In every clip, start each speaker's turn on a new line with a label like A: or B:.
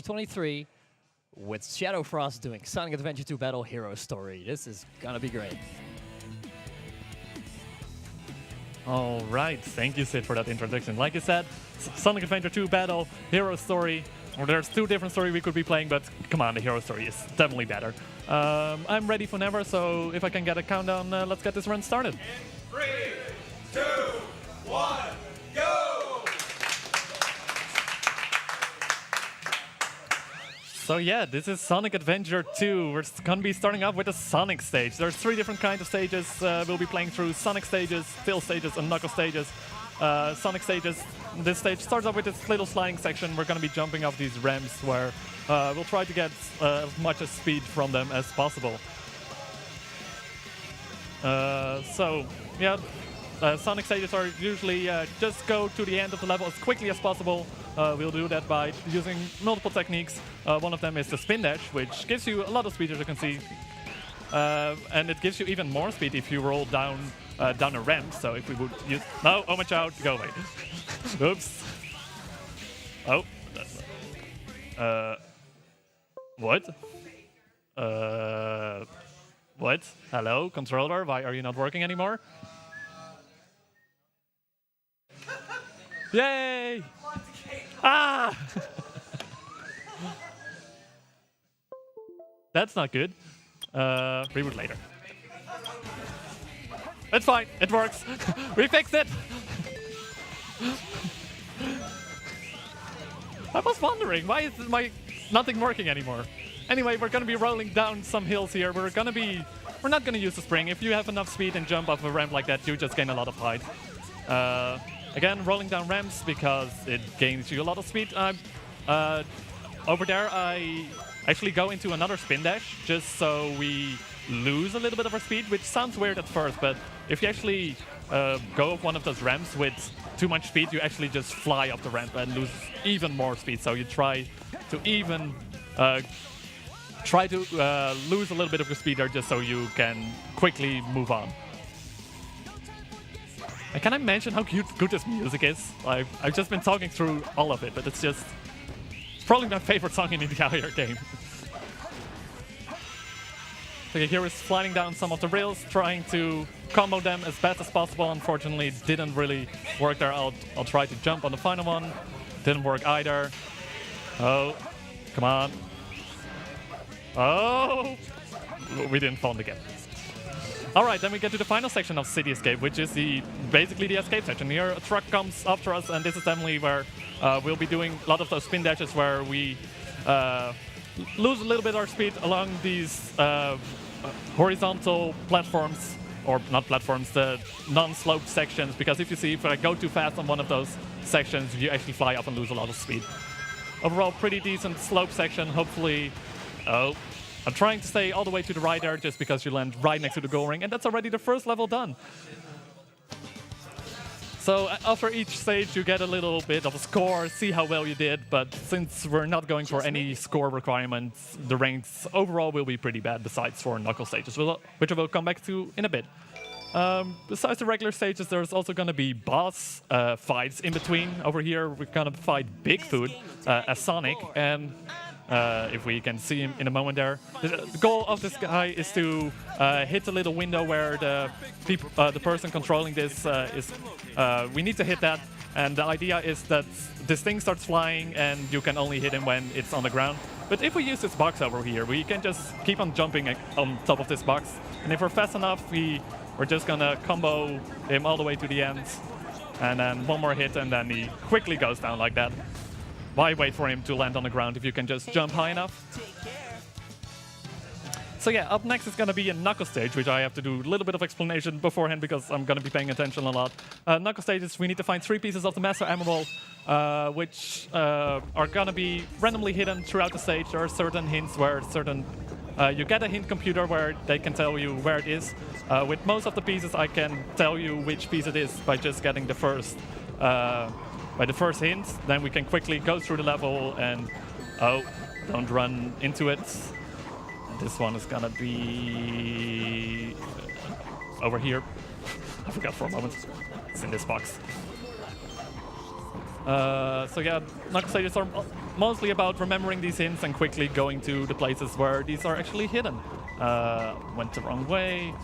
A: 2023 with Shadowfrost doing Sonic Adventure 2 Battle Hero Story. This is gonna be great.
B: All right, thank you, Sid, for that introduction. Like you said, Sonic Adventure 2 Battle Hero Story. Well, there's two different stories we could be playing, but come on, the hero story is definitely better. I'm ready for never, so if I can get a countdown, let's get this run started.
C: In 3, 2, 1, go!
B: So yeah, this is Sonic Adventure 2. We're going to be starting off with the Sonic stage. There's three different kinds of stages. We'll be playing through Sonic stages, Tail stages, and Knuckle stages. Sonic stages, this stage starts off with this little sliding section. We're going to be jumping off these ramps where we'll try to get as much as speed from them as possible. So yeah, Sonic stages are usually just go to the end of the level as quickly as possible. We'll do that by using multiple techniques. One of them is the spin dash, which gives you a lot of speed, as you can see. And it gives you even more speed if you roll down a ramp. So if we would use... No, oh my child, go away. Oops. Oh. What? What? Hello, controller, why are you not working anymore? Yay! Ah! That's not good. Reboot later. It's fine, it works. We fixed it! I was wondering, why is nothing working anymore? Anyway, we're gonna be rolling down some hills here. We're not gonna use the spring. If you have enough speed and jump off a ramp like that, you just gain a lot of height. Again, rolling down ramps because it gains you a lot of speed. Over there, I actually go into another spin dash just so we lose a little bit of our speed, which sounds weird at first, but if you actually go up one of those ramps with too much speed, you actually just fly up the ramp and lose even more speed. So you try to even lose a little bit of your speed there just so you can quickly move on. And can I mention how good this music is? I've just been talking through all of it, but it's probably my favorite song in the entire game. Okay, here is sliding down some of the rails, trying to combo them as best as possible. Unfortunately, it didn't really work there. I'll try to jump on the final one. Didn't work either. Oh, come on. Oh! We didn't fall again. Alright, then we get to the final section of City Escape, which is basically the escape section. Here a truck comes after us, and this is definitely where we'll be doing a lot of those spin dashes where we lose a little bit of our speed along these horizontal platforms, or not platforms, the non-sloped sections, because if I go too fast on one of those sections, you actually fly up and lose a lot of speed. Overall, pretty decent slope section, hopefully. Oh. I'm trying to stay all the way to the right there just because you land right next to the goal ring, and that's already the first level done. So after each stage you get a little bit of a score, see how well you did, but since we're not going for any score requirements, the ranks overall will be pretty bad besides for Knuckle stages, which I will come back to in a bit. Besides the regular stages, there's also going to be boss fights in between. Over here we're going to fight Bigfoot as Sonic, and if we can see him in a moment there. The goal of this guy is to hit the little window where the person controlling this is. We need to hit that, and the idea is that this thing starts flying and you can only hit him when it's on the ground. But if we use this box over here, we can just keep on jumping on top of this box, and if we're fast enough, we're just gonna combo him all the way to the end, and then one more hit and then he quickly goes down like that. Why wait for him to land on the ground if you can just jump high enough? So yeah, up next is going to be a Knuckle stage, which I have to do a little bit of explanation beforehand because I'm going to be paying attention a lot. Knuckle stages, we need to find 3 pieces of the Master Emerald, which are going to be randomly hidden throughout the stage. There are certain hints where you get a hint computer where they can tell you where it is. With most of the pieces, I can tell you which piece it is by just getting the first hint. Then we can quickly go through the level and, oh, don't run into it. This one is gonna be over here. I forgot for a moment. It's in this box. So yeah, knuckle stages are mostly about remembering these hints and quickly going to the places where these are actually hidden. Went the wrong way.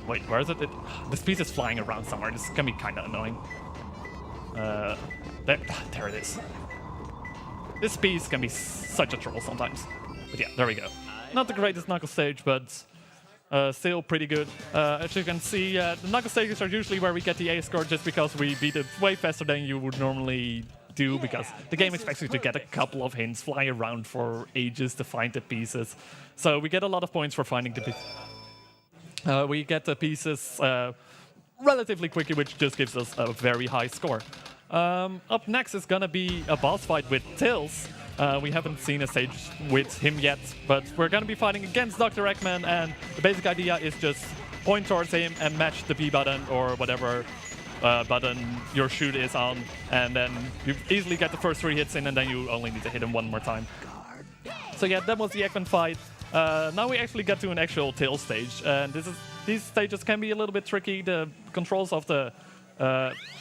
B: Wait, where is it? This piece is flying around somewhere. This can be kind of annoying. There it is. This piece can be such a troll sometimes. But yeah, there we go. Not the greatest knuckle stage, but still pretty good. As you can see, the knuckle stages are usually where we get the A score just because we beat it way faster than you would normally do, because the game expects you to get a couple of hints, fly around for ages to find the pieces. So we get a lot of points for finding the pieces. We get the pieces relatively quickly, which just gives us a very high score. Up next is gonna be a boss fight with Tills. We haven't seen a stage with him yet, but we're gonna be fighting against Dr. Eggman, and the basic idea is just point towards him and match the B button or whatever button your shoot is on, and then you easily get the first 3 hits in, and then you only need to hit him one more time. So yeah, that was the Eggman fight. Now we actually get to an actual Tail stage, and these stages can be a little bit tricky. The controls of the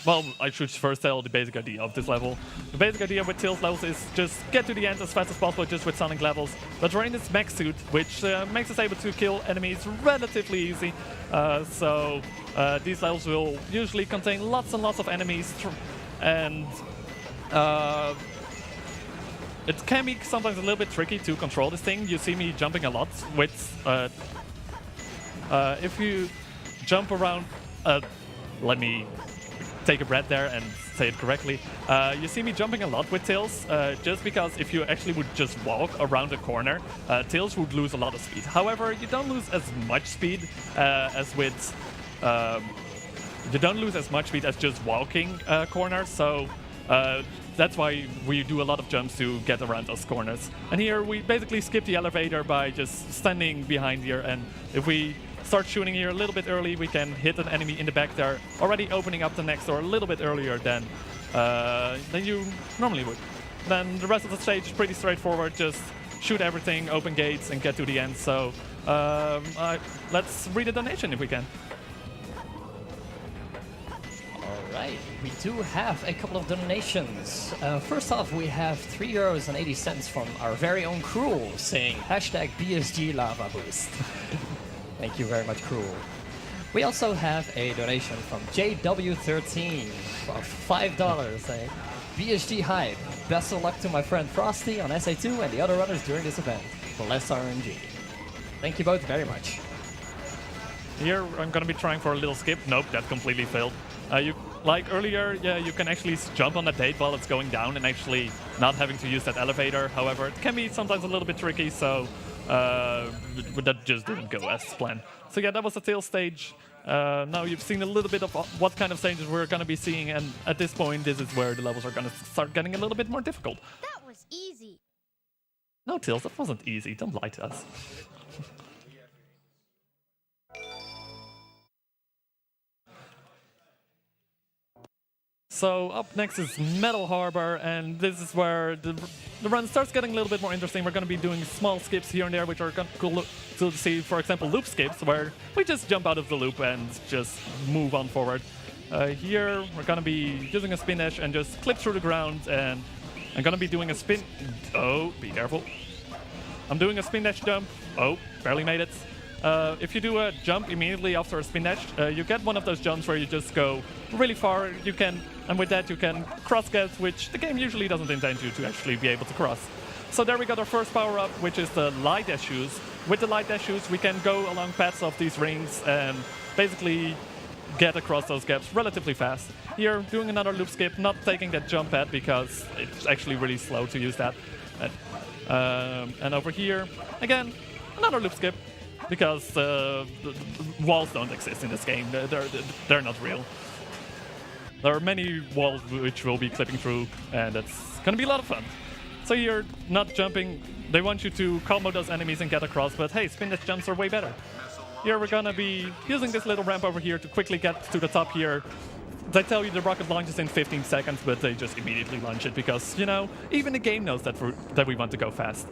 B: well, I should first tell the basic idea of this level. The basic idea with Tails levels is just get to the end as fast as possible just with Sonic levels. But we're in this mech suit, which makes us able to kill enemies relatively easy. So these levels will usually contain lots and lots of enemies, and it can be sometimes a little bit tricky to control this thing. You see me jumping a lot with... if you jump around... let me take a breath there and say it correctly. You see me jumping a lot with Tails, just because if you actually would just walk around a corner, Tails would lose a lot of speed. However, you don't lose as much speed as with... you don't lose as much speed as just walking corners, so that's why we do a lot of jumps to get around those corners. And here we basically skip the elevator by just standing behind here, and if we start shooting here a little bit early, we can hit an enemy in the back there, already opening up the next door a little bit earlier than you normally would. Then the rest of the stage is pretty straightforward, just shoot everything, open gates, and get to the end. So let's read a donation if we can.
A: Alright, we do have a couple of donations. First off, we have €3.80 from our very own Cruel, saying hashtag BSG Lava Boost. Thank you very much, Cruel. We also have a donation from JW13 of $5 saying, BSG Hype, best of luck to my friend Frosty on SA2 and the other runners during this event. Bless RNG. Thank you both very much.
B: Here I'm gonna be trying for a little skip. Nope, that completely failed. Like earlier, yeah, you can actually jump on the date while it's going down and actually not having to use that elevator. However, it can be sometimes a little bit tricky, so that just didn't go as planned. So yeah, that was the tail stage. Now you've seen a little bit of what kind of stages we're going to be seeing, and at this point, this is where the levels are going to start getting a little bit more difficult.
D: That was easy.
B: No, Tails, that wasn't easy. Don't lie to us. So up next is Metal Harbor, and this is where the run starts getting a little bit more interesting. We're going to be doing small skips here and there, which are cool to see. For example, loop skips, where we just jump out of the loop and just move on forward. Here, we're going to be using a spin dash and just clip through the ground, and I'm going to be doing a spin... Oh, be careful. I'm doing a spin dash jump. Oh, barely made it. If you do a jump immediately after a spin dash, you get one of those jumps where you just go really far. You can, and with that you can cross get, which the game usually doesn't intend you to actually be able to cross. So there we got our first power up, which is the light dash shoes. With the light dash shoes, we can go along paths of these rings and basically get across those gaps relatively fast. Here, doing another loop skip, not taking that jump pad because it's actually really slow to use that. And over here, again, another loop skip. Because the walls don't exist in this game. They're not real. There are many walls which we'll be clipping through, and it's gonna be a lot of fun. So you're not jumping. They want you to combo those enemies and get across, but hey, spin dash jumps are way better. Here we're gonna be using this little ramp over here to quickly get to the top here. They tell you the rocket launches in 15 seconds, but they just immediately launch it because, you know, even the game knows that we want to go fast.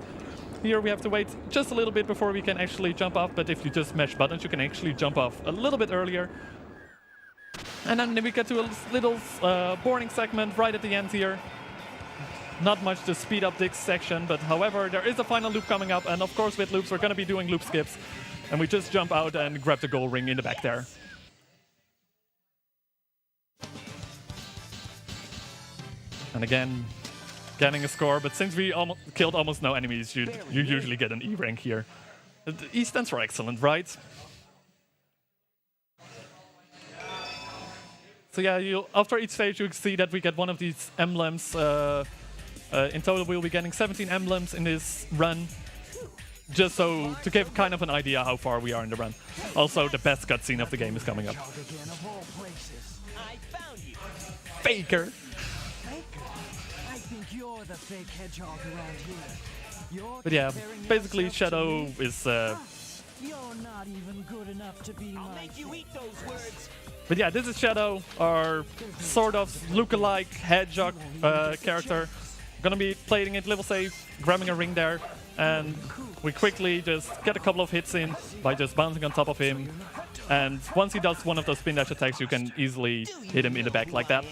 B: Here we have to wait just a little bit before we can actually jump off, but if you just mash buttons, you can actually jump off a little bit earlier. And then we get to a little boring segment right at the end here. Not much to speed up this section, but however, there is a final loop coming up, and of course with loops we're going to be doing loop skips. And we just jump out and grab the gold ring in the back there. And again, getting a score, but since we killed almost no enemies, you usually get an E rank here. The E stands for excellent, right? So yeah, after each stage you see that we get one of these emblems. In total we'll be getting 17 emblems in this run. Just so to give kind of an idea how far we are in the run. Also, the best cutscene of the game is coming up. Faker! But yeah, basically Shadow is... But yeah, this is Shadow, our sort of look-alike hedgehog character. Gonna be playing it level safe, grabbing a ring there, and we quickly just get a couple of hits in by just bouncing on top of him. And once he does one of those spin dash attacks, you can easily hit him in the back like that.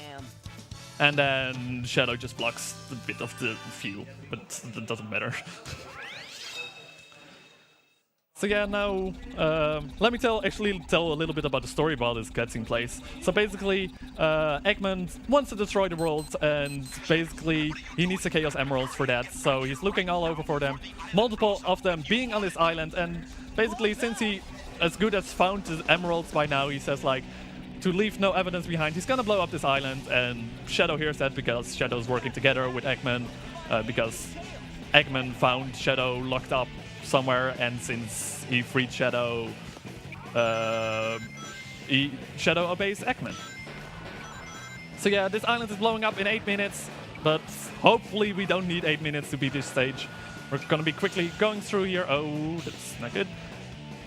B: And then Shadow just blocks a bit of the fuel, but that doesn't matter. So yeah, now let me tell a little bit about the story about this cutscene place. So basically, Eggman wants to destroy the world, and basically he needs the Chaos Emeralds for that. So he's looking all over for them, multiple of them being on this island, and basically since he as good as found the emeralds by now, he says like, to leave no evidence behind, he's gonna blow up this island, and Shadow hears that because Shadow's working together with Eggman, because Eggman found Shadow locked up somewhere, and since he freed Shadow, Shadow obeys Eggman. So yeah, this island is blowing up in 8 minutes, but hopefully we don't need 8 minutes to beat this stage. We're gonna be quickly going through here. Oh, that's not good.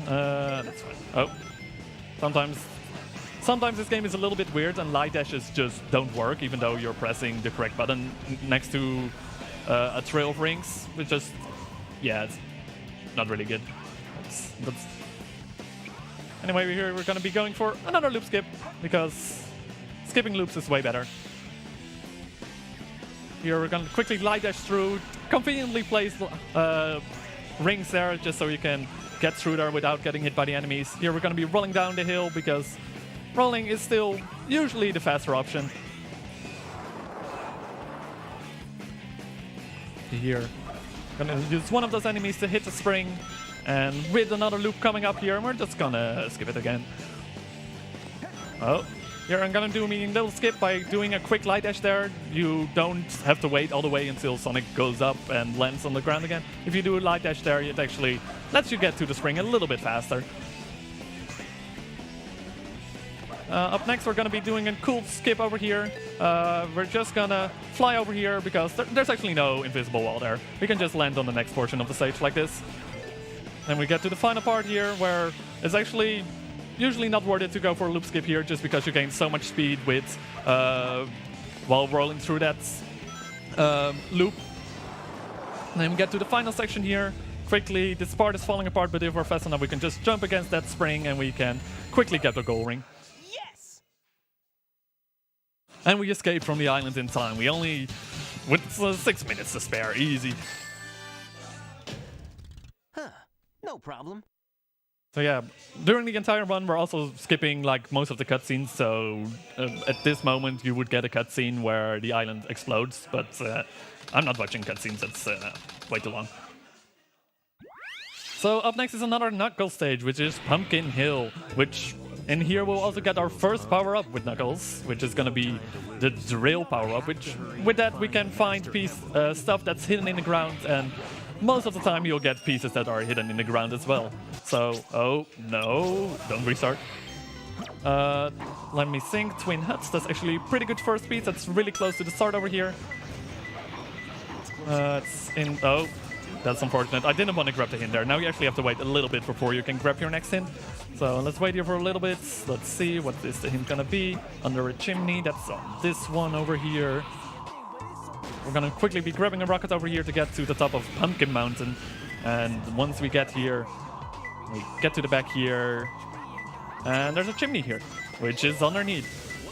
B: That's fine. Oh, sometimes this game is a little bit weird and light dashes just don't work, even though you're pressing the correct button next to a trail of rings. Which just, yeah, it's not really good. Anyway, we're gonna be going for another loop skip, because skipping loops is way better. Here we're gonna quickly light dash through, conveniently place rings there just so you can get through there without getting hit by the enemies. Here we're gonna be rolling down the hill, because rolling is still usually the faster option. Here, gonna use one of those enemies to hit the spring, and with another loop coming up here, we're just gonna skip it again. Oh, here I'm gonna do a little skip by doing a quick light dash there. You don't have to wait all the way until Sonic goes up and lands on the ground again. If you do a light dash there, it actually lets you get to the spring a little bit faster. Up next, we're going to be doing a cool skip over here. We're just going to fly over here because there's actually no invisible wall there. We can just land on the next portion of the stage like this. And we get to the final part here, where it's actually usually not worth it to go for a loop skip here, just because you gain so much speed with while rolling through that loop. And then we get to the final section here. Quickly, this part is falling apart, but if we're fast enough, we can just jump against that spring and we can quickly get the gold ring. And we escape from the island in time. We only, with 6 minutes to spare, easy.
D: Huh, no problem.
B: So yeah, during the entire run, we're also skipping like most of the cutscenes. So at this moment, you would get a cutscene where the island explodes, but I'm not watching cutscenes. That's way too long. So up next is another Knuckles stage, which is Pumpkin Hill, which in here we'll also get our first power-up with Knuckles, which is going to be the drill power-up, which with that we can find stuff that's hidden in the ground, and most of the time you'll get pieces that are hidden in the ground as well. So, oh no, don't restart. Let me think, Twin Huts, that's actually pretty good first piece, that's really close to the start over here. Oh, that's unfortunate. I didn't want to grab the hint there. Now you actually have to wait a little bit before you can grab your next hint. So let's wait here for a little bit. Let's see what is the hint gonna be. Under a chimney, that's on this one over here. We're gonna quickly be grabbing a rocket over here to get to the top of Pumpkin Mountain. And once we get here, we get to the back here. And there's a chimney here, which is underneath.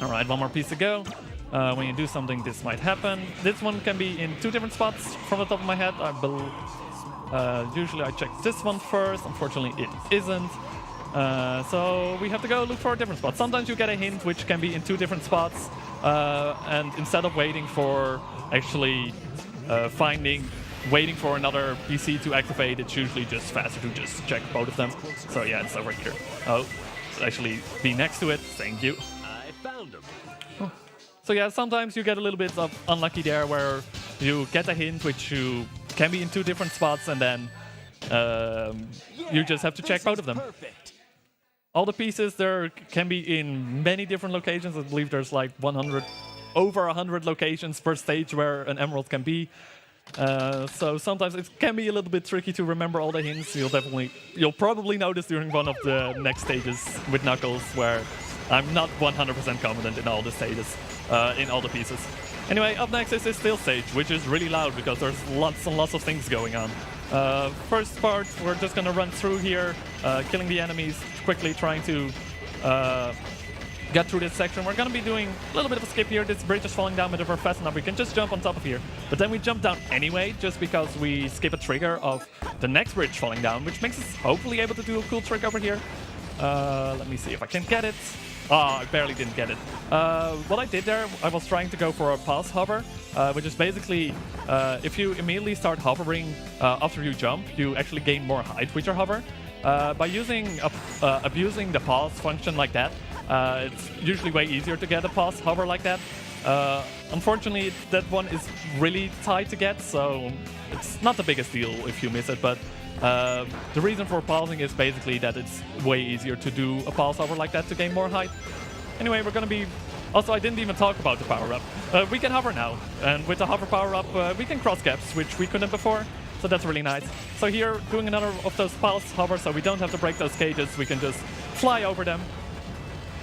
B: All right, one more piece to go. When you do something, this might happen. This one can be in 2 different spots from the top of my head. Usually I check this one first. Unfortunately, it isn't. So we have to go look for a different spot. Sometimes you get a hint which can be in 2 different spots. And instead of waiting for actually waiting for another PC to activate, it's usually just faster to just check both of them. So yeah, it's over here. Oh, actually be next to it. Thank you.
D: I found him.
B: So yeah, sometimes you get a little bit of unlucky there where you get a hint which you can be in 2 different spots and then you just have to check both of them.
D: Perfect.
B: All the pieces there can be in many different locations. I believe there's like over 100 locations per stage where an emerald can be. So sometimes it can be a little bit tricky to remember all the hints. You'll probably notice during one of the next stages with Knuckles where I'm not 100% confident in all the stages, in all the pieces. Anyway, up next is this steel stage, which is really loud because there's lots and lots of things going on. First part, we're just gonna run through here, killing the enemies quickly, trying to get through this section. We're gonna be doing a little bit of a skip here. This bridge is falling down, but if we're fast enough, we can just jump on top of here. But then we jump down anyway, just because we skip a trigger of the next bridge falling down, which makes us hopefully able to do a cool trick over here. Let me see if I can get it. I barely didn't get it. What I did there, I was trying to go for a pulse hover, which is basically if you immediately start hovering after you jump, you actually gain more height with your hover. By abusing the pause function like that, it's usually way easier to get a pause hover like that. Unfortunately, that one is really tight to get, so it's not the biggest deal if you miss it, but the reason for pausing is basically that it's way easier to do a pulse hover like that to gain more height. Anyway, we're gonna be... Also, I didn't even talk about the power-up. We can hover now, and with the hover power-up, we can cross gaps, which we couldn't before, so that's really nice. So here, doing another of those pulse hovers, so we don't have to break those cages, we can just fly over them.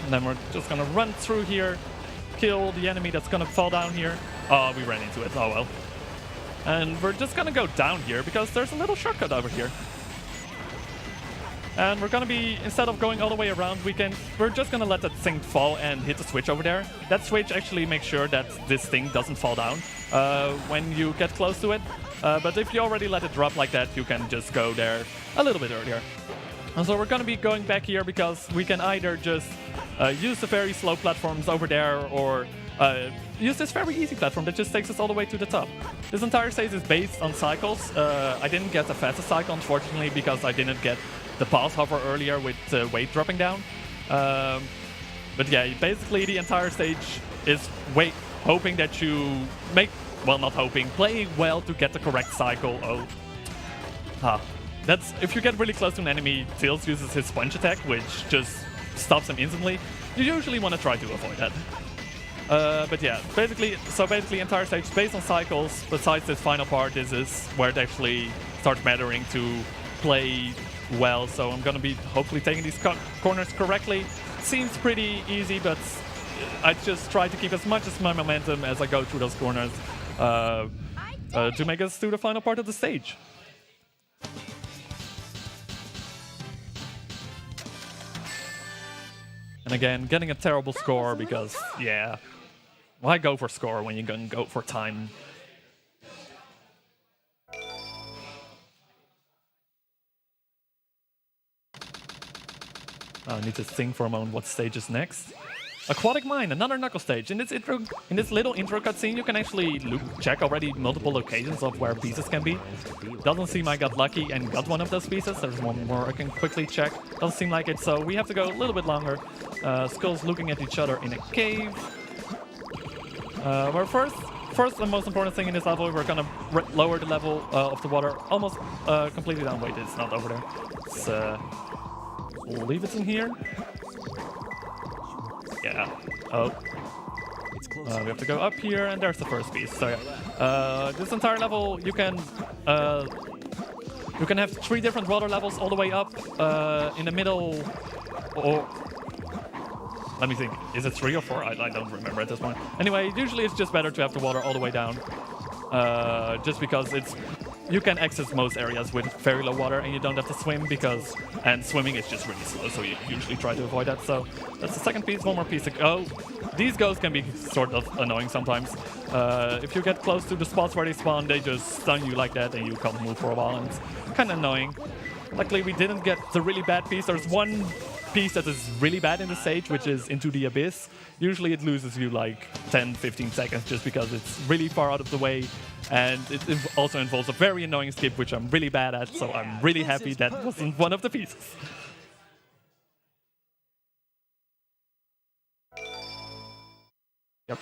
B: And then we're just gonna run through here, kill the enemy that's gonna fall down here. Oh, we ran into it, oh well. And we're just gonna go down here because there's a little shortcut over here. And we're gonna be, instead of going all the way around, we're just gonna let that thing fall and hit the switch over there. That switch actually makes sure that this thing doesn't fall down when you get close to it. But if you already let it drop like that, you can just go there a little bit earlier. And so we're gonna be going back here because we can either just use the very slow platforms over there or use this very easy platform that just takes us all the way to the top. This entire stage is based on cycles. I didn't get the fastest cycle, unfortunately, because I didn't get the pulse hover earlier with the weight dropping down. But yeah, basically the entire stage is hoping that you not hoping, playing well to get the correct cycle. That's if you get really close to an enemy, Tails uses his sponge attack, which just stops him instantly. You usually want to try to avoid that. But yeah, basically entire stage is based on cycles. Besides this final part, this is where it actually starts mattering to play well. So I'm gonna be hopefully taking these corners correctly. Seems pretty easy, but I just try to keep as much as my momentum as I go through those corners to make us through the final part of the stage. And again, getting a terrible score because, yeah, why go for score when you're gonna go for time? I need to think for a moment what stage is next. Aquatic Mine, another Knuckles stage. In this little intro cutscene, you can actually check already multiple locations of where pieces can be. Doesn't seem I got lucky and got one of those pieces. There's one more I can quickly check. Doesn't seem like it, so we have to go a little bit longer. Skulls looking at each other in a cave. Where first and most important thing in this level, we're gonna lower the level of the water almost completely down. Wait, it's not over there. We'll leave it in here. Yeah. Oh. We have to go up here, and there's the first piece. So yeah. This entire level, you can have 3 different water levels all the way up. In the middle, or let me think. Is it 3 or 4? I don't remember at this point. Anyway, usually it's just better to have the water all the way down, just because it's you can access most areas with very low water and you don't have to swim and swimming is just really slow, so you usually try to avoid that. So that's the second piece, one more piece to go. These ghosts can be sort of annoying sometimes. If you get close to the spots where they spawn, they just stun you like that and you can't move for a while, and it's kind of annoying. Luckily we didn't get the really bad piece. There's one piece that is really bad in the stage, which is Into the Abyss. Usually it loses you like 10-15 seconds just because it's really far out of the way, and it also involves a very annoying skip, which I'm really bad at, so I'm really happy that wasn't one of the pieces. Yep.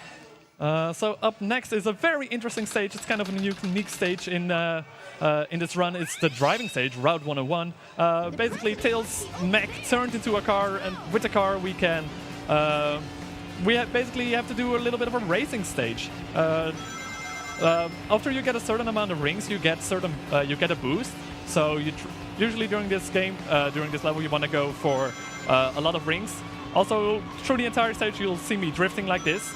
B: So up next is a very interesting stage. It's kind of a unique stage in this run. It's the driving stage, Route 101. Basically, Tails' mech turned into a car, and with the car we can basically have to do a little bit of a racing stage. After you get a certain amount of rings, you get a boost. So usually during this game, during this level, you want to go for a lot of rings. Also, through the entire stage, you'll see me drifting like this.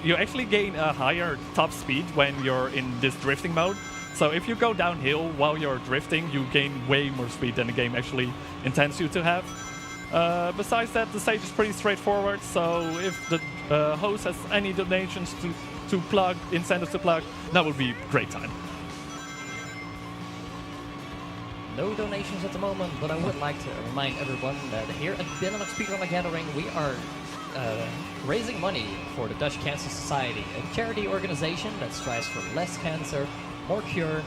B: You actually gain a higher top speed when you're in this drifting mode. So if you go downhill while you're drifting, you gain way more speed than the game actually intends you to have. Besides that, the stage is pretty straightforward, so if the host has any donations to plug, incentives to plug, that would be a great time.
A: No donations at the moment, but I would like to remind everyone that here at Benelux Speedrunner Gathering, we are raising money for the Dutch Cancer Society, a charity organization that strives for less cancer, more cure,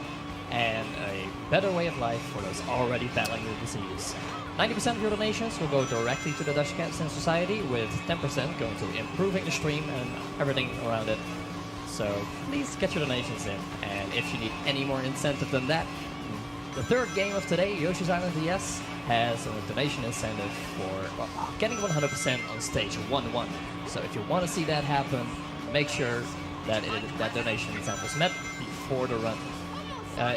A: and a better way of life for those already battling the disease. 90% of your donations will go directly to the Dutch Cancer Society, with 10% going to improving the stream and everything around it. So please get your donations in, and if you need any more incentive than that, the third game of today, Yoshi's Island DS, has a donation incentive for getting 100% on stage 1-1. So if you want to see that happen, make sure that that donation incentive is met before the run.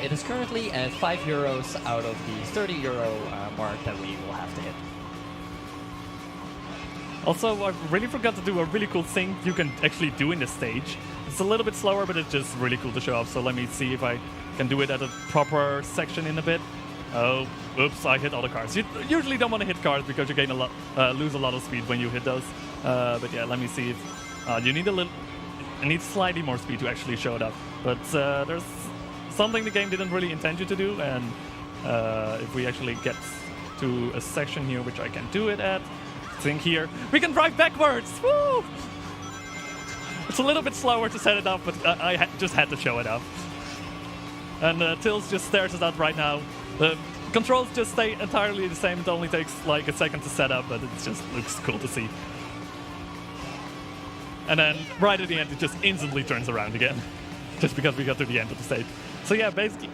A: It is currently at €5 out of the €30 mark that we will have to hit.
B: Also, I really forgot to do a really cool thing you can actually do in this stage. It's a little bit slower, but it's just really cool to show off. So let me see if I can do it at a proper section in a bit. Oh, oops, I hit all the cars. You usually don't want to hit cars because you gain a lot, lose a lot of speed when you hit those. But yeah, let me see if you need I need slightly more speed to actually show it up. But there's something the game didn't really intend you to do, and if we actually get to a section here, which I can do it at, I think here, we can drive backwards! Woo! It's a little bit slower to set it up, but I just had to show it up. And Tails just stares at that right now. The controls just stay entirely the same. It only takes like a second to set up, but it just looks cool to see. And then right at the end, it just instantly turns around again, just because we got to the end of the stage. So yeah, basically,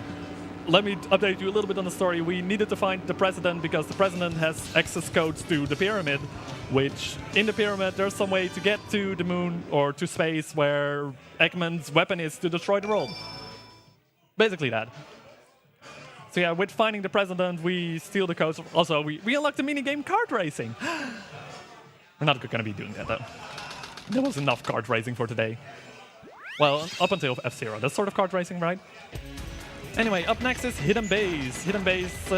B: let me update you a little bit on the story. We needed to find the president because the president has access codes to the pyramid, which in the pyramid there's some way to get to the moon or to space where Eggman's weapon is to destroy the world. Basically that. So yeah, with finding the president, we steal the codes. Also, we unlocked the minigame kart racing. We're not going to be doing that though. There was enough kart racing for today. Well, up until F-Zero. That's sort of kart racing, right? Anyway, up next is Hidden Base. Hidden Base,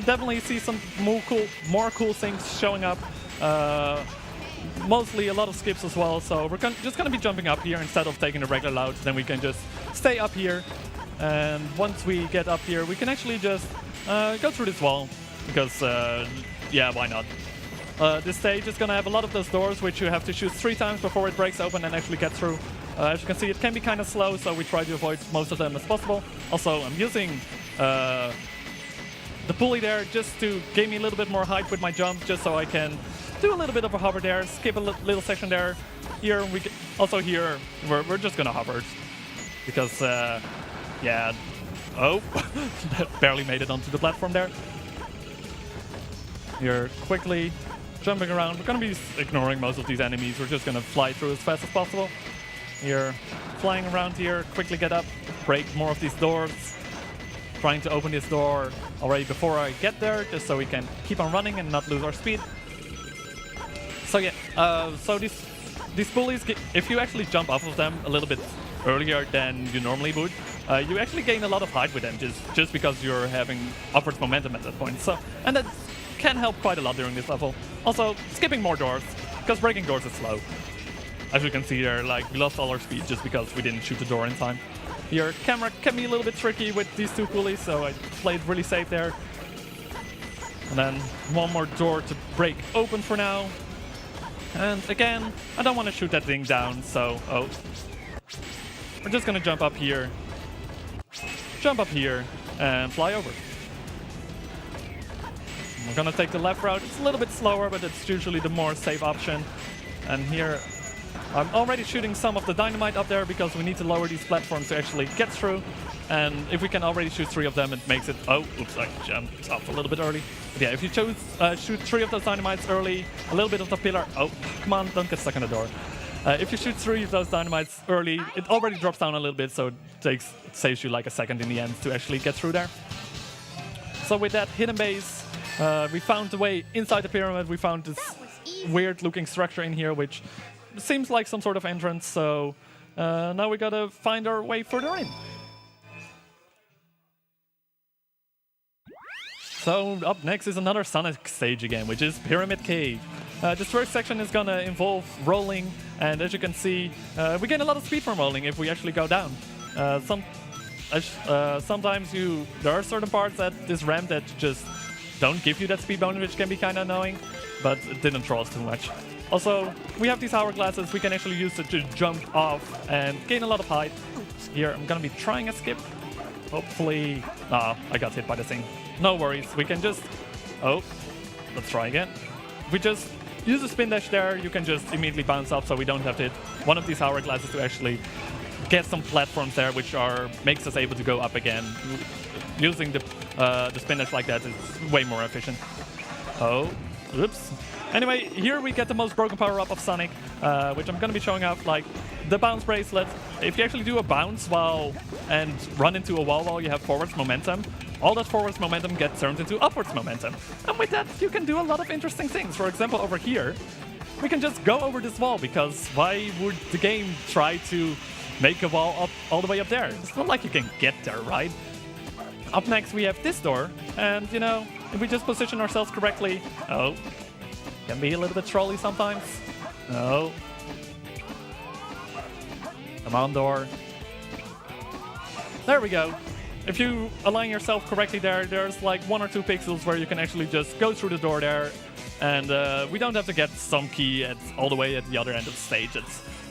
B: definitely see some more cool things showing up. Mostly a lot of skips as well, so we're just going to be jumping up here instead of taking the regular route. Then we can just stay up here, and once we get up here, we can actually just go through this wall, because, yeah, why not? This stage is going to have a lot of those doors, which you have to shoot 3 times before it breaks open and actually get through. As you can see, it can be kind of slow, so we try to avoid most of them as possible. Also, I'm using the pulley there just to give me a little bit more height with my jump, just so I can do a little bit of a hover there, skip a little section there. Here, also here, we're just gonna hover, because, yeah, oh, barely made it onto the platform there. Here, quickly jumping around. We're gonna be ignoring most of these enemies. We're just gonna fly through as fast as possible. Here, flying around here, quickly get up, break more of these doors. Trying to open this door already before I get there, just so we can keep on running and not lose our speed. So yeah, so these pulleys, if you actually jump off of them a little bit earlier than you normally would, you actually gain a lot of height with them just because you're having upwards momentum at that point. So, and that can help quite a lot during this level. Also, skipping more doors, because breaking doors is slow. As you can see there, like, we lost all our speed just because we didn't shoot the door in time. Your camera can be a little bit tricky with these two pulleys, so I played really safe there. And then one more door to break open for now. And again, I don't want to shoot that thing down, so we're just gonna jump up here, and fly over. We're gonna take the left route. It's a little bit slower, but it's usually the more safe option. And here, I'm already shooting some of the dynamite up there because we need to lower these platforms to actually get through. And if we can already shoot 3 of them, it makes it... Oh, oops, I jumped off a little bit early. But yeah, if you shoot 3 of those dynamites early, a little bit of the pillar... Oh, come on, don't get stuck in the door. If you shoot 3 of those dynamites early, it already drops down a little bit, so it saves you like a second in the end to actually get through there. So with that hidden base, we found the way inside the pyramid. We found this weird-looking structure in here, which seems like some sort of entrance, so now we gotta find our way further in. So up next is another Sonic stage again, which is Pyramid Cave. This first section is gonna involve rolling, and as you can see, we gain a lot of speed from rolling if we actually go down. Sometimes there are certain parts at this ramp that just don't give you that speed bonus, which can be kind of annoying, but it didn't throw us too much. Also, we have these hourglasses we can actually use to jump off and gain a lot of height. Here, I'm gonna be trying a skip. Hopefully... Ah, I got hit by the thing. No worries, we can just... Oh, let's try again. If we just use a spin dash there, you can just immediately bounce off, so we don't have to hit one of these hourglasses to actually get some platforms there, which makes us able to go up again. Using the spin dash like that is way more efficient. Oh, oops. Anyway, here we get the most broken power-up of Sonic, which I'm going to be showing off, like the bounce bracelet. If you actually do a bounce and run into a wall while you have forwards momentum, all that forwards momentum gets turned into upwards momentum. And with that, you can do a lot of interesting things. For example, over here, we can just go over this wall, because why would the game try to make a wall up all the way up there? It's not like you can get there, right? Up next, we have this door, and, you know, if we just position ourselves correctly... Oh, can be a little bit trolly sometimes. Oh. Come on, door. There we go. If you align yourself correctly there's like 1 or 2 pixels where you can actually just go through the door there, and we don't have to get some key all the way at the other end of the stage.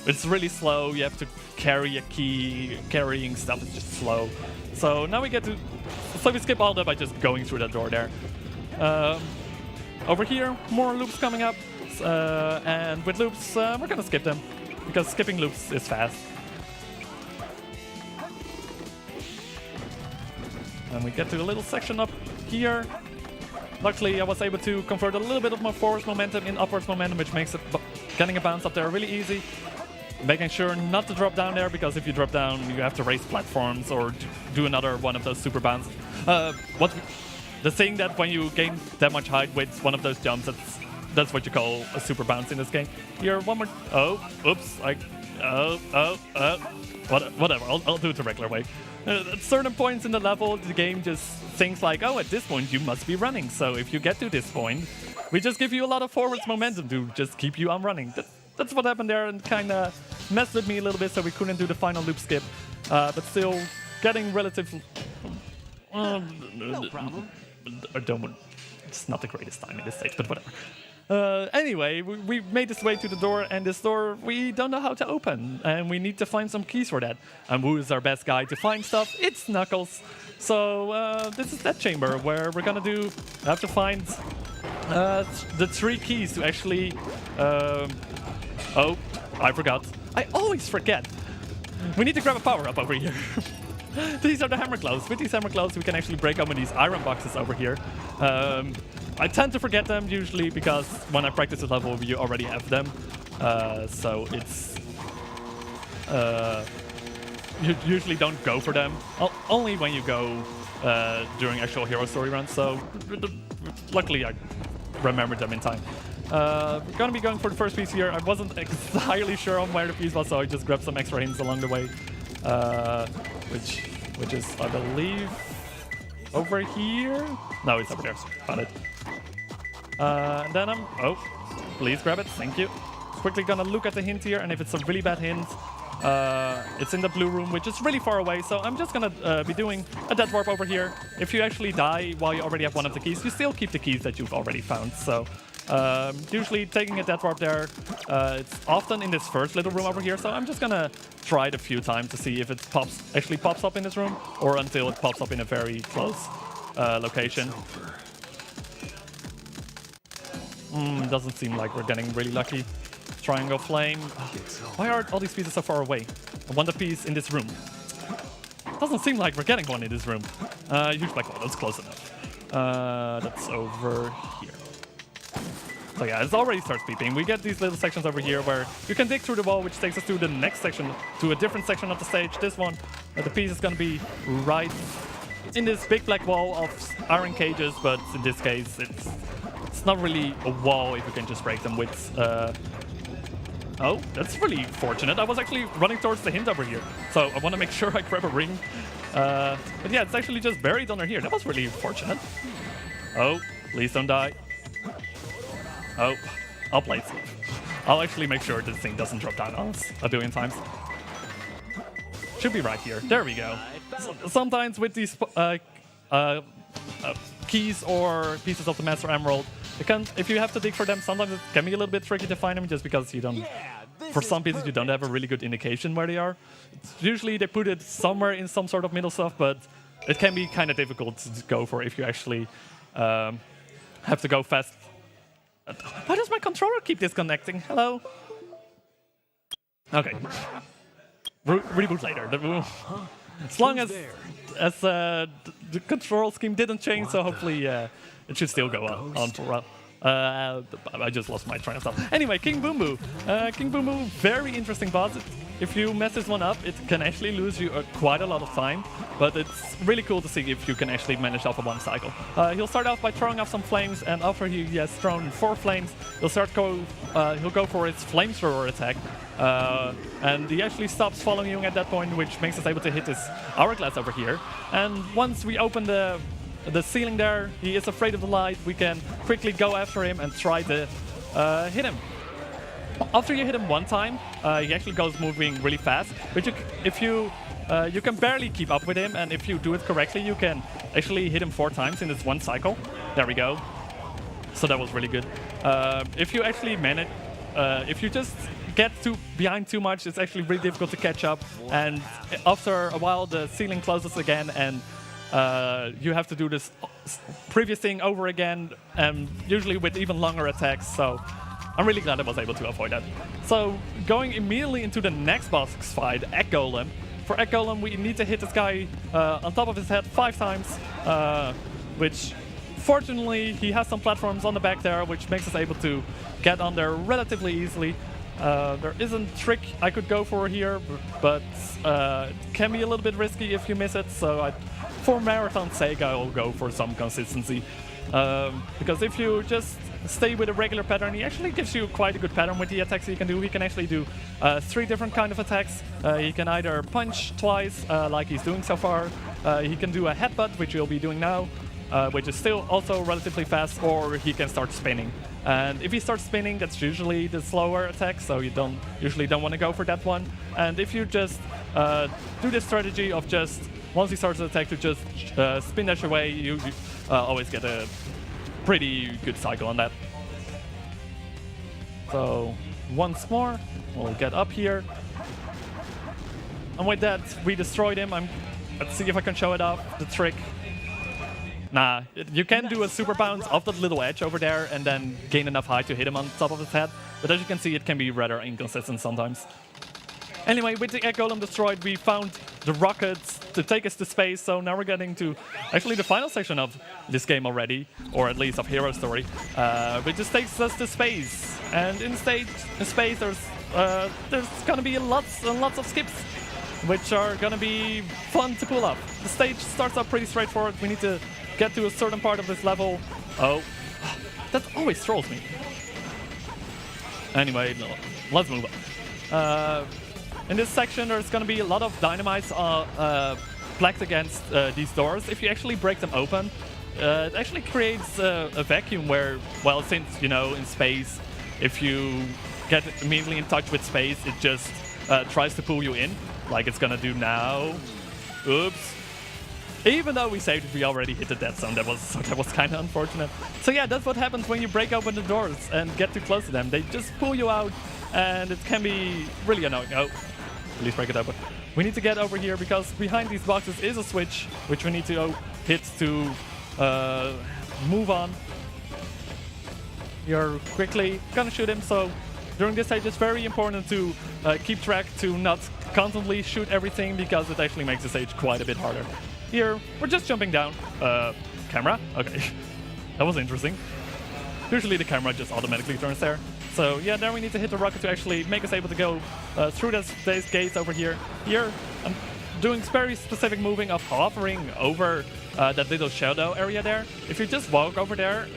B: It's really slow. You have to carry a key. Carrying stuff is just slow. So now we skip all that by just going through that door there. Over here, more loops coming up, and with loops, we're gonna skip them, because skipping loops is fast. And we get to a little section up here. Luckily, I was able to convert a little bit of my forwards momentum in upwards momentum, which makes getting a bounce up there really easy. Making sure not to drop down there, because if you drop down, you have to raise platforms or do another one of those super bounces. The thing that when you gain that much height with one of those jumps, that's what you call a super bounce in this game. Here, one more... Oh, oops. Whatever, I'll do it the regular way. At certain points in the level, the game just thinks like, oh, at this point you must be running. So if you get to this point, we just give you a lot of forwards momentum to just keep you on running. That's what happened there, and kind of messed with me a little bit, so we couldn't do the final loop skip. But still getting relative...
D: No problem.
B: It's not the greatest time in this stage, but whatever. Anyway, we made this way to the door, and this door we don't know how to open, and we need to find some keys for that. And who is our best guy to find stuff? It's Knuckles. So this is that chamber where we're gonna have to find the 3 keys to actually... Oh, I forgot. I always forget. We need to grab a power-up over here. These are the hammer gloves. With these hammer gloves, we can actually break open these iron boxes over here. I tend to forget them usually, because when I practice the level, you already have them. So it's... you usually don't go for them. Only when you go during actual hero story runs. So luckily, I remembered them in time. We're gonna be going for the first piece here. I wasn't entirely sure on where the piece was, so I just grabbed some extra hints along the way. which is, I believe, over here. No, it's over there. Found it. And then oh, please grab it. Thank you. Quickly gonna look at the hint here, and if it's a really bad hint, it's in the blue room, which is really far away. So I'm just gonna be doing a death warp over here. If you actually die while you already have one of the keys, you still keep the keys that you've already found. So usually taking a death warp there, it's often in this first little room over here. So I'm just gonna try it a few times to see if it actually pops up in this room, or until it pops up in a very close location. Doesn't seem like we're getting really lucky. Triangle flame. Why are all these pieces so far away? I want a piece in this room. Doesn't seem like we're getting one in this room. Huge black hole. That's close enough. That's over here. So yeah, it already starts beeping. We get these little sections over here where you can dig through the wall, which takes us to the next section, to a different section of the stage. This one, the piece is going to be right in this big black wall of iron cages, but in this case, it's not really a wall if you can just break them with... Oh, that's really fortunate. I was actually running towards the hint over here, so I want to make sure I grab a ring. But yeah, it's actually just buried under here. That was really fortunate. Oh, please don't die. Oh, I'll play it safe. I'll actually make sure this thing doesn't drop down on us a billion times. Should be right here. There we go. So, sometimes with these keys or pieces of the Master Emerald, if you have to dig for them, sometimes it can be a little bit tricky to find them just because you don't... For some pieces, you don't have a really good indication where they are. Usually they put it somewhere in some sort of middle stuff, but it can be kind of difficult to go for if you actually have to go fast. Why does my controller keep disconnecting? Hello? Okay. Reboot later. As long as the control scheme didn't change, so hopefully it should still go on for a while. I just lost my train of thought. Anyway, King Boom Boo. King Boom Boo, very interesting boss. If you mess this one up, it can actually lose you quite a lot of time, but it's really cool to see if you can actually manage off of one cycle. He'll start off by throwing off some flames, and after he has thrown 4 flames, he'll go for his flamethrower attack. And he actually stops following you at that point, which makes us able to hit this hourglass over here. And once we open the ceiling there, he is afraid of the light. We can quickly go after him and try to hit him. After you hit him one time, he actually goes moving really fast. But you can barely keep up with him, and if you do it correctly, you can actually hit him 4 times in this one cycle. There we go. So that was really good. If you actually manage, if you just get behind too much, it's actually really difficult to catch up. And after a while, the ceiling closes again, and you have to do this previous thing over again, and usually with even longer attacks. So I'm really glad I was able to avoid that. So going immediately into the next boss fight, Egg Golem. For Egg Golem, we need to hit this guy on top of his head 5 times, which fortunately he has some platforms on the back there, which makes us able to get on there relatively easily. There isn't a trick I could go for here, but it can be a little bit risky if you miss it, so for marathon's sake I'll go for some consistency. Because if you just stay with a regular pattern, he actually gives you quite a good pattern with the attacks he can do. He can actually do 3 different kind of attacks. He can either punch twice, like he's doing so far. He can do a headbutt, which he'll be doing now, which is still also relatively fast, or he can start spinning. And if he starts spinning, that's usually the slower attack, so you usually don't want to go for that one. And if you just do this strategy of just, once he starts the attack, to just spin dash away, you always get a pretty good cycle on that. So once more, we'll get up here. And with that, we destroyed him. Let's see if I can show it off, the trick. Nah, you can do a super bounce off that little edge over there and then gain enough height to hit him on top of his head. But as you can see, it can be rather inconsistent sometimes. Anyway, with the Egg Golem destroyed, we found the rockets to take us to space. So now we're getting to actually the final section of this game already, or at least of Hero Story, which just takes us to space. And in space, there's gonna be lots and lots of skips, which are gonna be fun to pull up. The stage starts out pretty straightforward. We need to get to a certain part of this level. Oh, that always trolls me. Anyway, let's move on. in this section, there's going to be a lot of dynamites plagued against these doors. If you actually break them open, it actually creates a vacuum where, well, since, you know, in space, if you get immediately in touch with space, it just tries to pull you in, like it's gonna do now. Oops. Even though we saved it, we already hit the dead zone. That was kind of unfortunate. So yeah, that's what happens when you break open the doors and get too close to them. They just pull you out, and it can be really annoying. Oh, please break it open. We need to get over here because behind these boxes is a switch, which we need to hit to move on. You're quickly gonna shoot him, so during this stage it's very important to keep track to not constantly shoot everything because it actually makes the stage quite a bit harder. Here, we're just jumping down. Camera? Okay. That was interesting. Usually the camera just automatically turns there. So yeah, there we need to hit the rocket to actually make us able to go through these gates over here. Here, I'm doing very specific moving of hovering over that little shadow area there. If you just walk over there,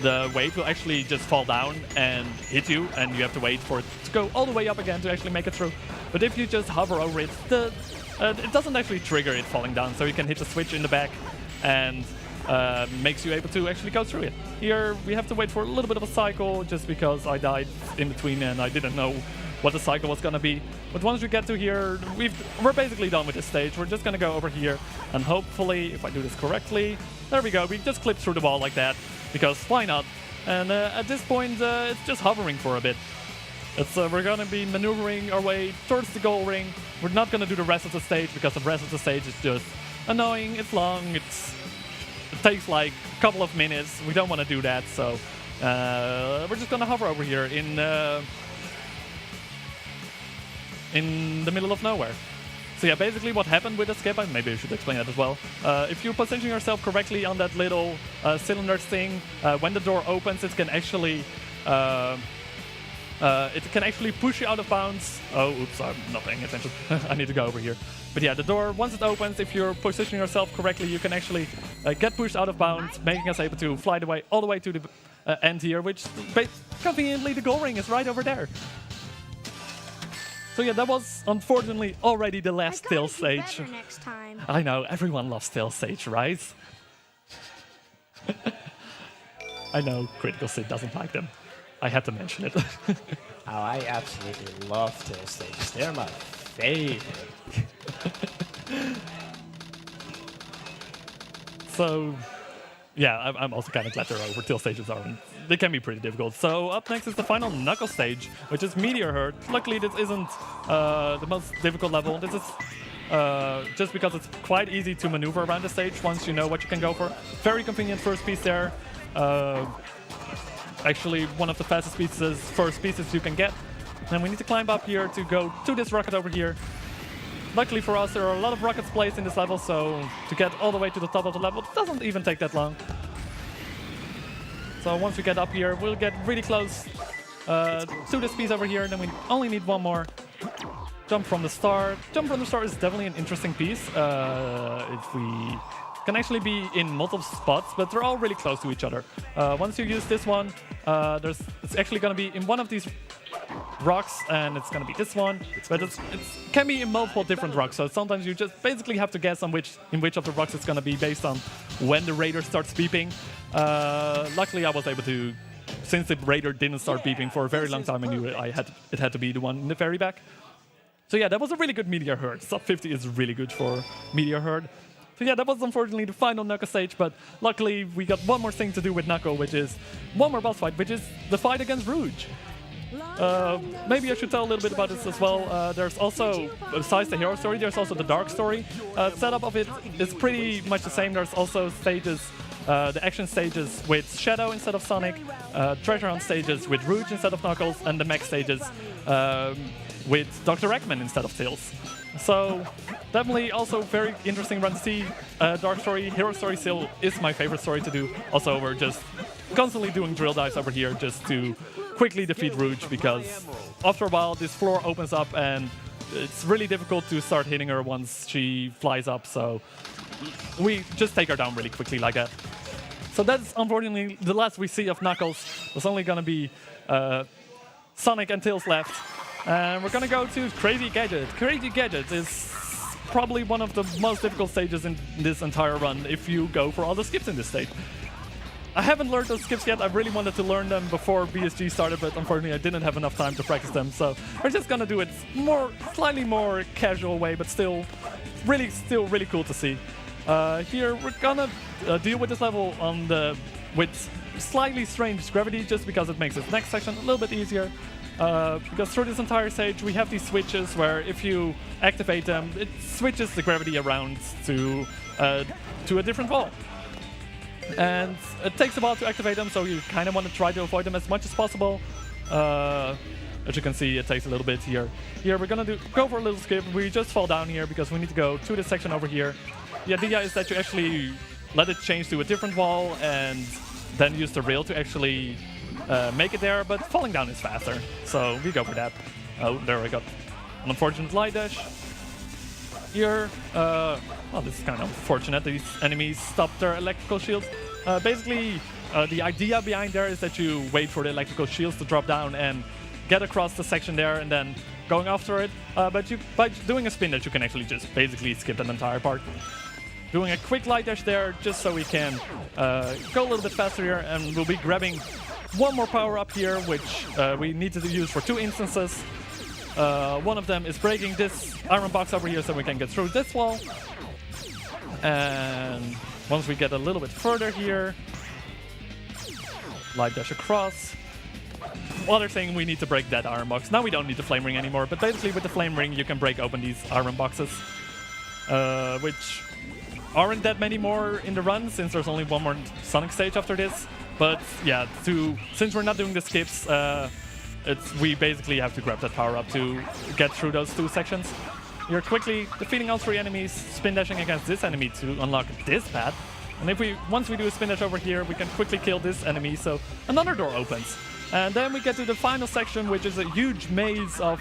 B: the wave will actually just fall down and hit you, and you have to wait for it to go all the way up again to actually make it through. But if you just hover over it, it doesn't actually trigger it falling down, so you can hit the switch in the back and makes you able to actually go through it. Here we have to wait for a little bit of a cycle just because I died in between and I didn't know what the cycle was gonna be. But once we get to here, we're basically done with this stage. We're just gonna go over here and hopefully, if I do this correctly, there we go, we just clip through the wall like that, because why not? And at this point, it's just hovering for a bit. We're gonna be maneuvering our way towards the goal ring. We're not gonna do the rest of the stage because the rest of the stage is just annoying, it's long, it takes like a couple of minutes. We don't want to do that, so we're just gonna hover over here in the middle of nowhere. So yeah, basically what happened with escape, maybe I should explain that as well. If you position yourself correctly on that little cylinder thing, when the door opens, it can actually push you out of bounds. Oh, oops, I'm not paying attention. I need to go over here. But yeah, the door, once it opens, if you're positioning yourself correctly, you can actually get pushed out of bounds, making us able to fly all the way to the end here, which conveniently the goal ring is right over there. So yeah, that was unfortunately already the last Tail stage.
E: Next time.
B: I know, everyone loves Tail stage, right? I know Critical Sid doesn't like them. I had to mention it.
A: Oh, I absolutely love Tail stages. They're my favorite.
B: So, yeah, I'm also kind of glad they're over. Tail stages they can be pretty difficult. So up next is the final Knuckle stage, which is Meteor Herd. Luckily, this isn't the most difficult level. This is just because it's quite easy to maneuver around the stage once you know what you can go for. Very convenient first piece there. Actually, one of the fastest first pieces you can get. And we need to climb up here to go to this rocket over here. Luckily for us, there are a lot of rockets placed in this level, so to get all the way to the top of the level doesn't even take that long. So once we get up here, we'll get really close to this piece over here, and then we only need one more. Jump from the star. Jump from the star is definitely an interesting piece. If we can actually be in multiple spots, but they're all really close to each other. Once you use this one, it's actually going to be in one of these rocks, and it's going to be this one. But it can be in multiple different rocks, so sometimes you just basically have to guess in which of the rocks it's going to be based on when the radar starts beeping. Luckily, I was able to, since the radar didn't start beeping for a very long time, I knew it had to be the one in the very back. So yeah, that was a really good Meteor Herd. Sub 50 is really good for Meteor Herd. So yeah, that was unfortunately the final Knuckle stage, but luckily we got one more thing to do with Knuckle, which is one more boss fight, which is the fight against Rouge. Maybe I should tell a little bit about this as well. There's also, besides the hero story, there's also the dark story. Setup of it is pretty much the same. There's also stages, the action stages with Shadow instead of Sonic, treasure hunt stages with Rouge instead of Knuckles, and the mech stages with Dr. Eggman instead of Tails. So definitely also very interesting run to see. Dark story, hero story still is my favorite story to do. Also, we're just constantly doing drill dives over here just to quickly defeat Rouge, because after a while this floor opens up and it's really difficult to start hitting her once she flies up. So we just take her down really quickly like that. So that's unfortunately the last we see of Knuckles. There's only gonna be Sonic and Tails left. And we're gonna go to Crazy Gadget. Crazy Gadget is probably one of the most difficult stages in this entire run if you go for all the skips in this stage. I haven't learned those skips yet. I really wanted to learn them before BSG started, but unfortunately I didn't have enough time to practice them. So we're just gonna do it slightly more casual way, but still really cool to see. Here we're gonna deal with this level with slightly strange gravity, just because it makes this next section a little bit easier. Because through this entire stage we have these switches where if you activate them, it switches the gravity around to a different wall. And it takes a while to activate them, so you kind of want to try to avoid them as much as possible. As you can see, it takes a little bit here. Here we're gonna go for a little skip. We just fall down here because we need to go to this section over here. The idea is that you actually let it change to a different wall and then use the rail to actually make it there, but falling down is faster. So we go for that. Oh, there we go. An unfortunate light dash. Here, well, this is kind of unfortunate. These enemies stop their electrical shields. Basically, the idea behind there is that you wait for the electrical shields to drop down and get across the section there and then going after it. But by doing a spin dash, you can actually just basically skip an entire part. Doing a quick light dash there just so we can go a little bit faster here, and we'll be grabbing one more power up here, which we need to use for 2 instances. One of them is breaking this iron box over here so we can get through this wall. And once we get a little bit further here, light dash across. Other thing, we need to break that iron box. Now we don't need the flame ring anymore, but basically with the flame ring you can break open these iron boxes, which aren't that many more in the run since there's only one more Sonic stage after this. But yeah, since we're not doing the skips, we basically have to grab that power up to get through those 2 sections. You're quickly defeating all 3 enemies, spin dashing against this enemy to unlock this pad. And once we do a spin dash over here, we can quickly kill this enemy, so another door opens. And then we get to the final section, which is a huge maze of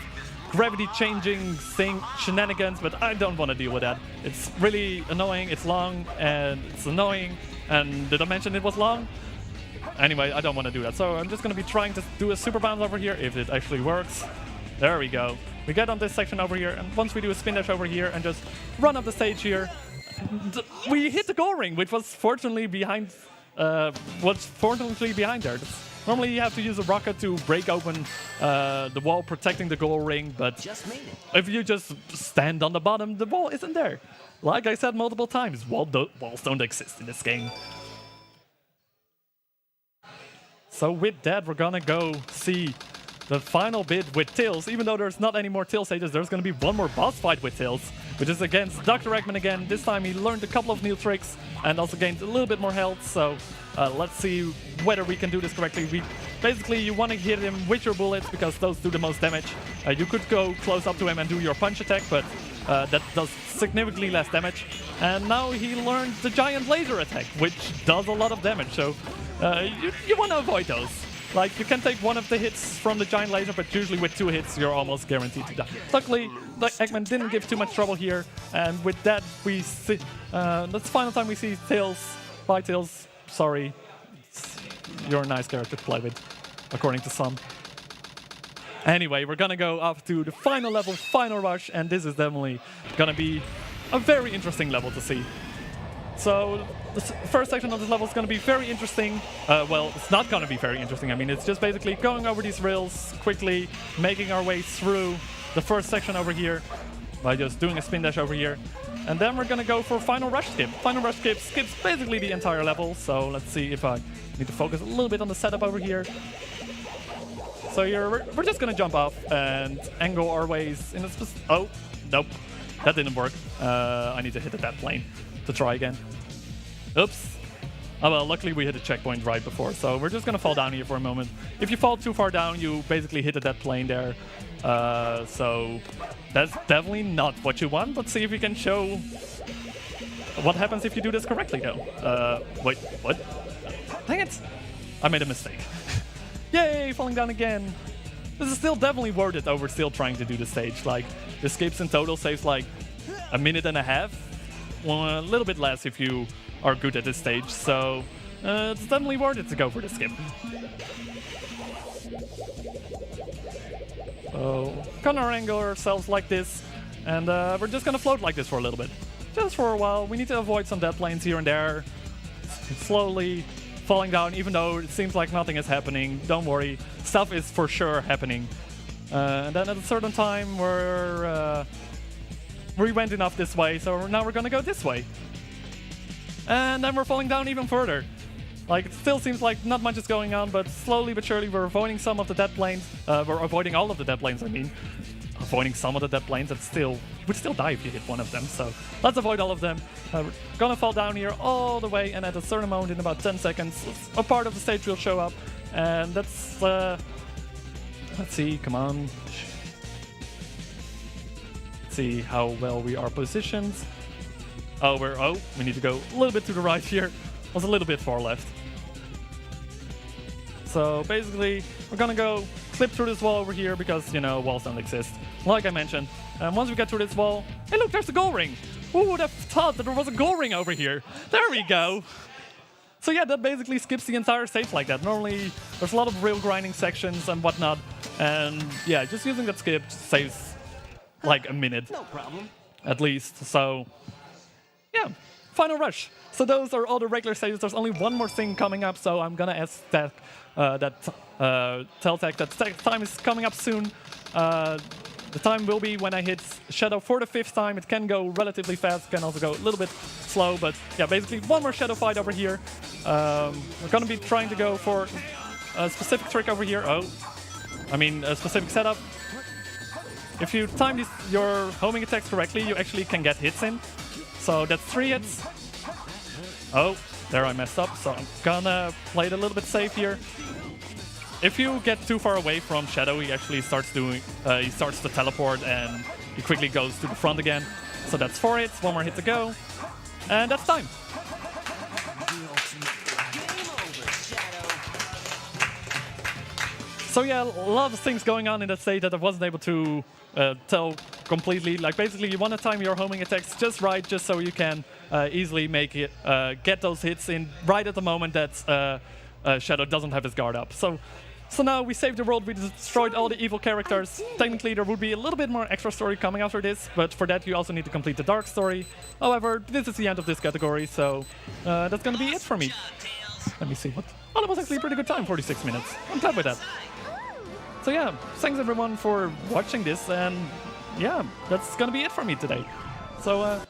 B: gravity changing shenanigans, but I don't want to deal with that. It's really annoying, it's long, and it's annoying. And did I mention it was long? Anyway, I don't want to do that, so I'm just going to be trying to do a super bounce over here, if it actually works. There we go. We get on this section over here, and once we do a spin dash over here and just run up the stage here, we hit the goal ring, which was fortunately behind there. Normally you have to use a rocket to break open the wall protecting the goal ring, but if you just stand on the bottom, the wall isn't there. Like I said multiple times, walls don't exist in this game. So with that, we're gonna go see the final bit with Tails. Even though there's not any more Tails stages, there's gonna be one more boss fight with Tails, which is against Dr. Eggman again. This time he learned a couple of new tricks and also gained a little bit more health, so let's see whether we can do this correctly. Basically, you want to hit him with your bullets because those do the most damage. You could go close up to him and do your punch attack, but that does significantly less damage. And now he learned the giant laser attack, which does a lot of damage, so you want to avoid those. Like, you can take one of the hits from the giant laser, but usually with 2 hits, you're almost guaranteed to die. Luckily, Eggman didn't give too much trouble here, and with that, we see... that's the final time we see Tails. Bye, Tails. Sorry. You're a nice character to play with, according to some. Anyway, we're gonna go up to the final level, Final Rush, and this is definitely gonna be a very interesting level to see. So, the first section of this level is going to be very interesting. Well, it's not going to be very interesting. I mean, it's just basically going over these rails quickly, making our way through the first section over here by just doing a spin dash over here. And then we're going to go for Final Rush skip. Final Rush skip skips basically the entire level. So let's see if I need to focus a little bit on the setup over here. So we're just going to jump off and angle our ways in a oh, nope. That didn't work. I need to hit that plane to try again. Oops. Oh well, luckily we hit a checkpoint right before, so we're just gonna fall down here for a moment. If you fall too far down, you basically hit that plane there. So that's definitely not what you want. Let's see if we can show what happens if you do this correctly though. Wait, what? Dang it! I made a mistake. Yay, falling down again. This is still definitely worth it over still trying to do the stage. Like, the skips in total saves like a minute and a half. Well, a little bit less if you are good at this stage, so it's definitely worth it to go for the skip. So gonna angle ourselves like this, and we're just gonna float like this for a little bit. Just for a while. We need to avoid some dead planes here and there. Slowly falling down, even though it seems like nothing is happening. Don't worry, stuff is for sure happening. And then at a certain time we went enough this way, so now we're gonna go this way. And then we're falling down even further. Like, it still seems like not much is going on, but slowly but surely we're avoiding some of the dead planes. We're avoiding all of the dead planes, I mean. Avoiding some of the dead planes that would still die if you hit one of them, so let's avoid all of them. We're gonna fall down here all the way, and at a certain moment in about 10 seconds, a part of the stage will show up, and that's, let's see, come on. Let's see how well we are positioned. Oh, we need to go a little bit to the right here. Was a little bit far left. So basically, we're gonna go clip through this wall over here because, you know, walls don't exist, like I mentioned. And once we get through this wall, hey look, there's the goal ring. Who would have thought that there was a goal ring over here? There we go. So yeah, that basically skips the entire stage like that. Normally, there's a lot of real grinding sections and whatnot. And yeah, just using that skip saves like a minute.
D: No problem.
B: At least. So yeah, final rush. So those are all the regular stages. There's only one more thing coming up, so I'm gonna ask that Teltec that time is coming up soon. The time will be when I hit Shadow for the 5th time. It can go relatively fast, can also go a little bit slow, but yeah, basically one more Shadow fight over here. We're gonna be trying to go for a specific trick over here. A specific setup. If you time your homing attacks correctly, you actually can get hits in. So that's 3 hits. Oh, there I messed up, so I'm gonna play it a little bit safe here. If you get too far away from Shadow, he actually starts to teleport and he quickly goes to the front again. So that's 4 hits, 1 more hit to go, and that's time. So yeah, a lot of things going on in that stage that I wasn't able to tell completely. Like basically, you want to time your homing attacks just right, just so you can easily make it get those hits in right at the moment that Shadow doesn't have his guard up. So now we saved the world, we destroyed all the evil characters. Technically, there would be a little bit more extra story coming after this, but for that you also need to complete the dark story. However, this is the end of this category, so that's gonna be it for me. Let me see what. Oh, that was actually a pretty good time, 46 minutes. I'm glad with that. So yeah, thanks everyone for watching this, and yeah, that's gonna be it for me today. So